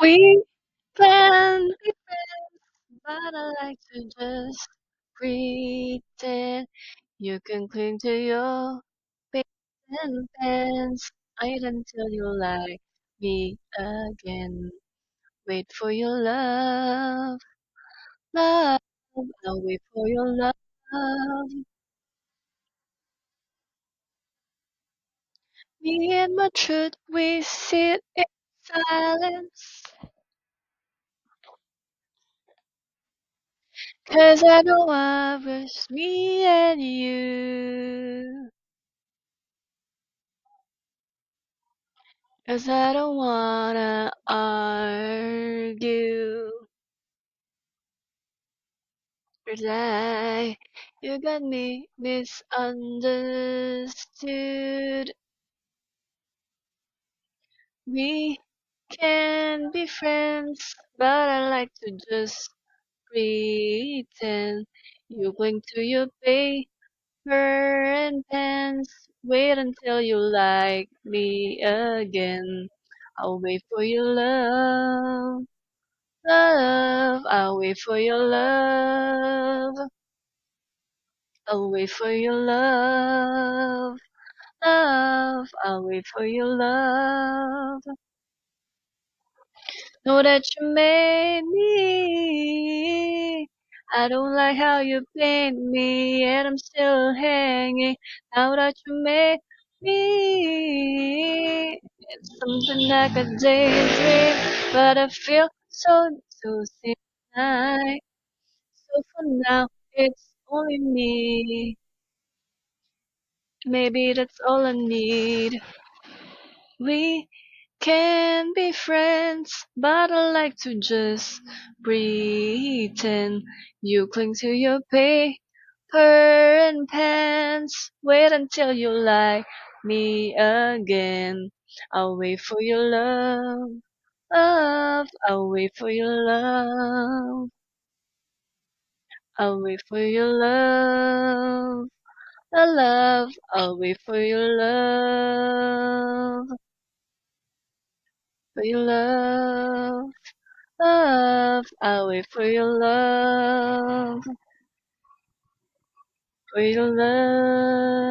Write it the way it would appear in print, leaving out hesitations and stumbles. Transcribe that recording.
We can be friends, but I like to just pretend you can cling to your bed and pants. Wait until you like me again. Wait for your love, love. I'll wait for your love. Me and my truth, we sit in silence. 'Cause I know I was me and you. 'Cause I don't wanna argue. Rely. You got me misunderstood. We can be friends, but I like to just pretend. You cling to your paper and pens. Wait until you like me again. I'll wait for your love, love. I'll wait for your love. I'll wait for your love, love. I'll wait for your love. Know that you made me. I don't like how you paint me, and I'm still hanging. Now that you made me, it's something like a daydream, but I feel so sick tonight. So for now, it's only me. Maybe that's all I need. We can be friends, but I like to just pretend. You cling to your paper and pens. Wait until you like me again. I'll wait for your love, love. I'll wait for your love. I'll wait for your love, love. I'll wait for your love, for your love. Love, I'll wait for your love, for your love.